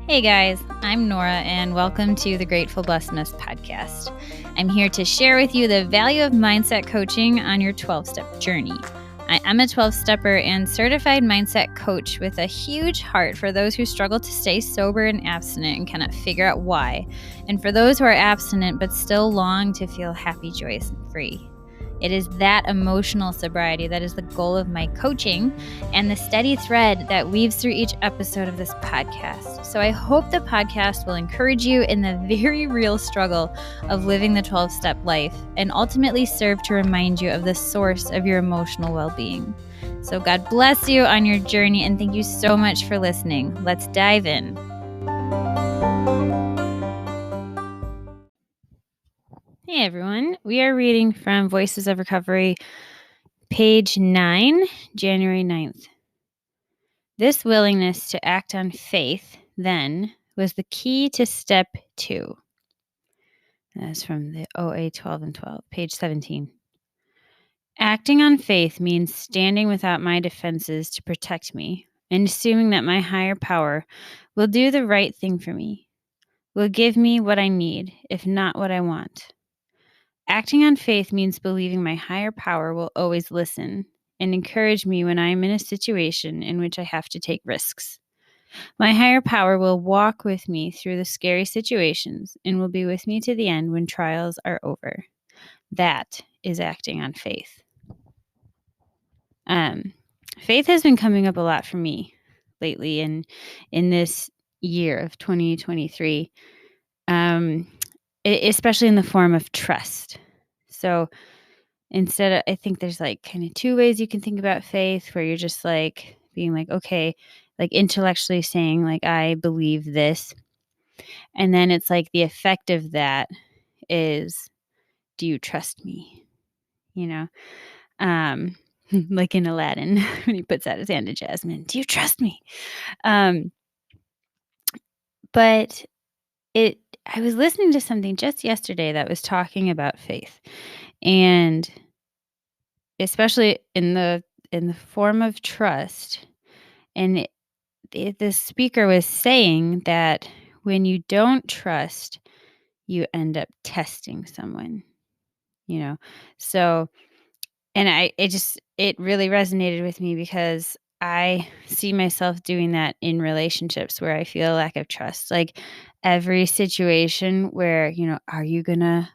Hey guys, I'm Nora and welcome to the Grateful Blessedness podcast. I'm here to share with you the value of mindset coaching on your 12-step journey. I am a 12-stepper and certified mindset coach with a huge heart for those who struggle to stay sober and abstinent and cannot figure out why, and for those who are abstinent but still long to feel happy, joyous, and free. It is that emotional sobriety that is the goal of my coaching and the steady thread that weaves through each episode of this podcast. So I hope the podcast will encourage you in the very real struggle of living the 12-step life and ultimately serve to remind you of the source of your emotional well-being. So God bless you on your journey, and thank you so much for listening. Let's dive in. Hey everyone, we are reading from Voices of Recovery, page 9, January 9th. This willingness to act on faith, then, was the key to step 2. That's from the OA 12 and 12, page 17. Acting on faith means standing without my defenses to protect me and assuming that my higher power will do the right thing for me, will give me what I need, if not what I want. Acting on faith means believing my higher power will always listen and encourage me when I am in a situation in which I have to take risks. My higher power will walk with me through the scary situations and will be with me to the end when trials are over. That is acting on faith. Faith has been coming up a lot for me lately and in this year of 2023, especially in the form of trust. So instead of, I think there's like kind of two ways you can think about faith, where you're just like being like, okay, like intellectually saying like, I believe this. And then it's like the effect of that is, do you trust me? You know, like in Aladdin when he puts out his hand to Jasmine, do you trust me? But I was listening to something just yesterday that was talking about faith, and especially in the form of trust. And the speaker was saying that when you don't trust, you end up testing someone, you know? So, and it really resonated with me because I see myself doing that in relationships where I feel a lack of trust. Like every situation where, are you gonna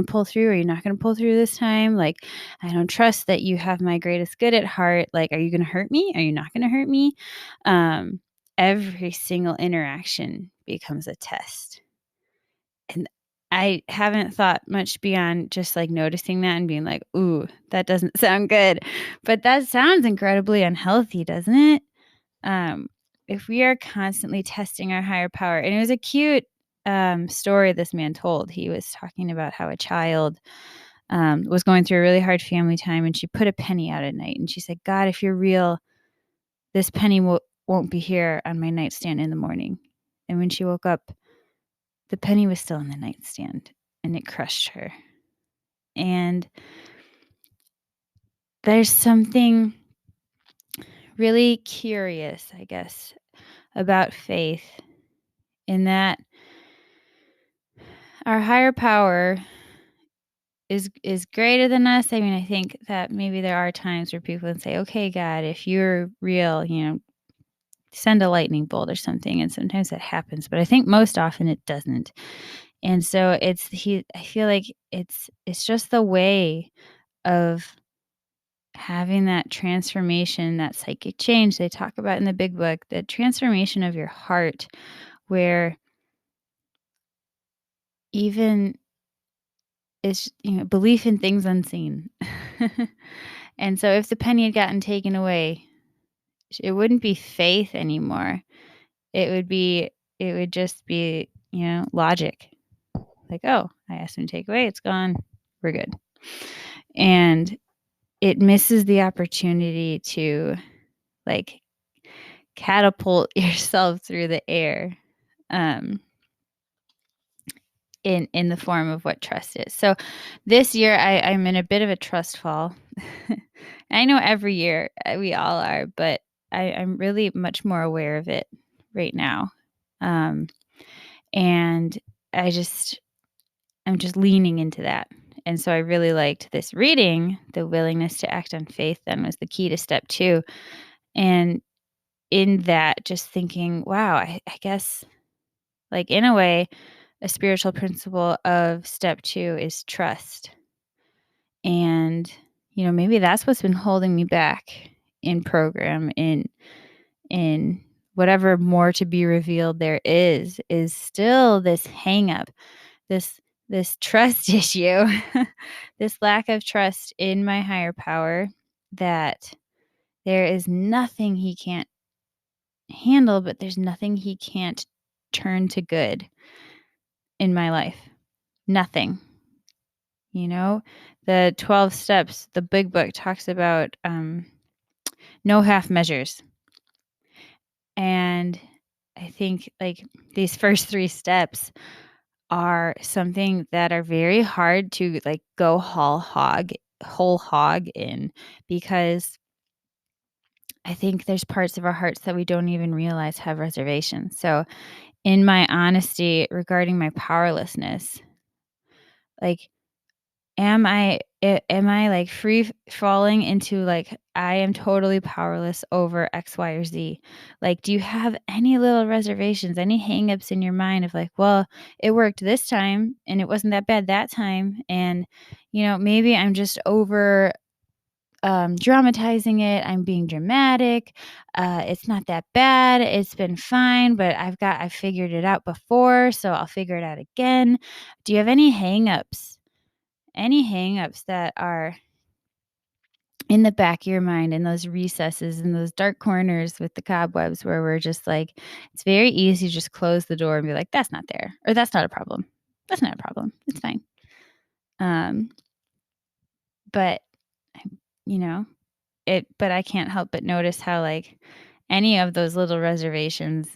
pull through? Are you not gonna pull through this time? Like, I don't trust that you have my greatest good at heart. Like, are you gonna hurt me? Are you not gonna hurt me? Every single interaction becomes a test. And I haven't thought much beyond just like noticing that and being like, ooh, that doesn't sound good. But that sounds incredibly unhealthy, doesn't it? If we are constantly testing our higher power, and it was a cute story this man told. He was talking about how a child was going through a really hard family time, and she put a penny out at night. And she said, God, if you're real, this penny won't be here on my nightstand in the morning. And when she woke up, the penny was still on the nightstand, and it crushed her. And there's something really curious, I guess, about faith in that our higher power is greater than us. I mean, I think that maybe there are times where people can say, okay, God, if you're real, send a lightning bolt or something. And sometimes that happens, but I think most often it doesn't. And so I feel like it's just the way of having that transformation, that psychic change they talk about in the big book, the transformation of your heart, where even it's, belief in things unseen. And so if the penny had gotten taken away, it wouldn't be faith anymore. It would just be, logic. Like, oh, I asked him to take away, it's gone, we're good. And it misses the opportunity to like catapult yourself through the air in the form of what trust is. So this year I'm in a bit of a trust fall. I know every year we all are, but I'm really much more aware of it right now. Um, and I'm just leaning into that. And so I really liked this reading. The willingness to act on faith then was the key to step 2. And in that, just thinking, wow, I guess, like, in a way, a spiritual principle of step 2 is trust. And, maybe that's what's been holding me back in program, in whatever more to be revealed there is still this hang up, this trust issue, this lack of trust in my higher power, that there is nothing he can't handle, but there's nothing he can't turn to good in my life. Nothing. The 12 steps, the big book talks about no half measures. And I think, like, these first 3 steps are something that are very hard to, like, go whole hog in, because I think there's parts of our hearts that we don't even realize have reservations. So, in my honesty regarding my powerlessness, like, am I, like, free falling into, like, I am totally powerless over X, Y, or Z? Like, do you have any little reservations, any hangups in your mind of, like, "Well, it worked this time, and it wasn't that bad that time, and, maybe I'm just over, dramatizing it, I'm being dramatic, it's not that bad, it's been fine, but I figured it out before, so I'll figure it out again." Do you have any hangups? Any hangups that are in the back of your mind, in those recesses, in those dark corners with the cobwebs, where we're just like, it's very easy to just close the door and be like, "That's not there," or "That's not a problem. That's not a problem. It's fine." Um, but I you know, but I can't help but notice how, like, any of those little reservations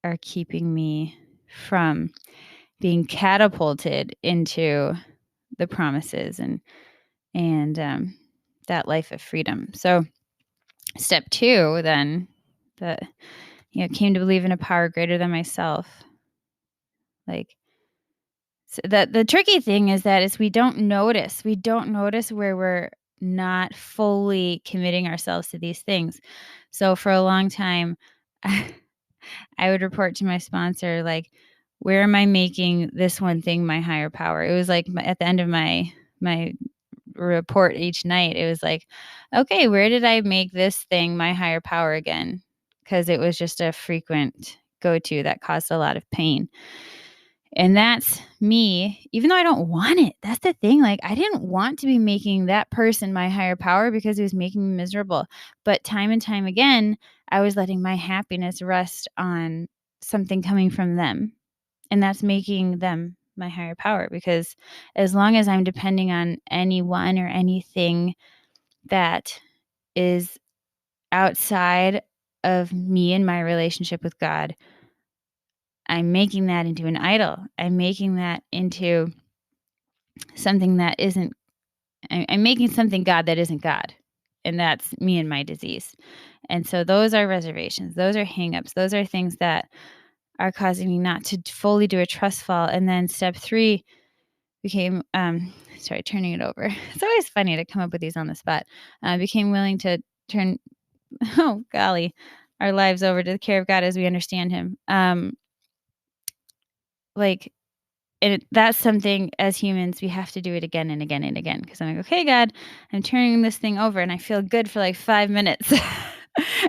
are keeping me from being catapulted into the promises, and that life of freedom. So step 2 then, that, came to believe in a power greater than myself. Like, the tricky thing is that is we don't notice where we're not fully committing ourselves to these things. So for a long time, I would report to my sponsor, like, where am I making this one thing my higher power? It was like, at the end of my report each night, it was like, okay, where did I make this thing my higher power again? Because it was just a frequent go-to that caused a lot of pain. And that's me, even though I don't want it. That's the thing. Like, I didn't want to be making that person my higher power because it was making me miserable. But time and time again, I was letting my happiness rest on something coming from them. And that's making them my higher power, because as long as I'm depending on anyone or anything that is outside of me and my relationship with God, I'm making that into an idol. I'm making that into something that isn't, I'm making something God that isn't God. And that's me and my disease. And so those are reservations. Those are hangups. Those are things that are causing me not to fully do a trust fall. And then step 3 became, sorry, turning it over. It's always funny to come up with these on the spot. Became willing to turn, oh golly, our lives over to the care of God as we understand Him. Like, that's something, as humans, we have to do it again and again and again, because I'm like, "Okay, God, I'm turning this thing over," and I feel good for, like, 5 minutes.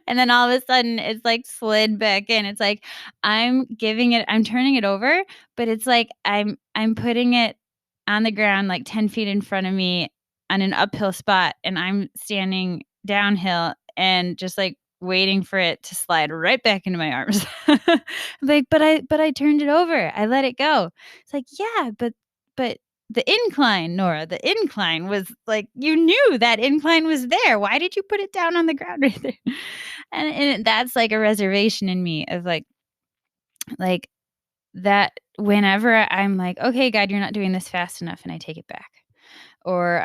And then all of a sudden, it's, like, slid back in. It's like, I'm turning it over, but it's like I'm putting it on the ground, like, 10 feet in front of me on an uphill spot, and I'm standing downhill and just, like, waiting for it to slide right back into my arms. I'm like, "But I turned it over. I let it go." It's like, "Yeah, but the incline, Nora, the incline was, like, you knew that incline was there. Why did you put it down on the ground right there?" And that's, like, a reservation in me of, like, that whenever I'm like, "Okay, God, you're not doing this fast enough," and I take it back. Or,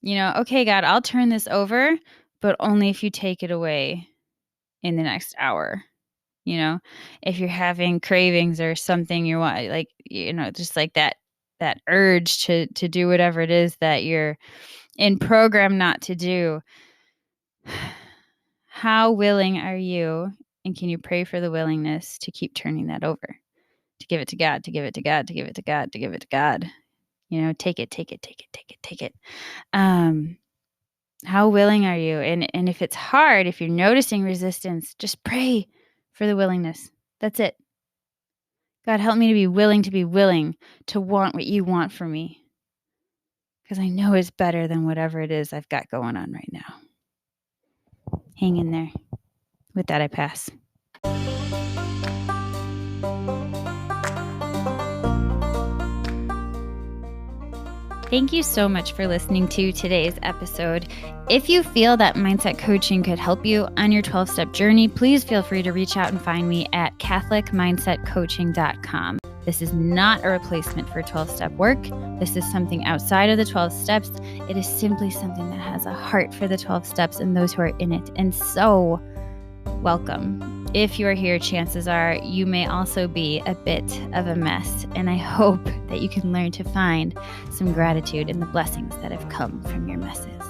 "Okay, God, I'll turn this over, but only if you take it away in the next hour." if you're having cravings or something you want, like, just like that urge to do whatever it is that you're in program not to do. How willing are you? And can you pray for the willingness to keep turning that over, to give it to God, to give it to God, to give it to God, to give it to God? Take it, take it, take it, take it, take it. How willing are you? And if it's hard, if you're noticing resistance, just pray for the willingness. That's it. God, help me to be willing to want what you want for me. Because I know it's better than whatever it is I've got going on right now. Hang in there. With that, I pass. Thank you so much for listening to today's episode. If you feel that mindset coaching could help you on your 12-step journey, please feel free to reach out and find me at catholicmindsetcoaching.com. This is not a replacement for 12-step work. This is something outside of the 12 steps. It is simply something that has a heart for the 12 steps and those who are in it. And so, welcome. If you are here, chances are you may also be a bit of a mess. And I hope that you can learn to find some gratitude in the blessings that have come from your messes.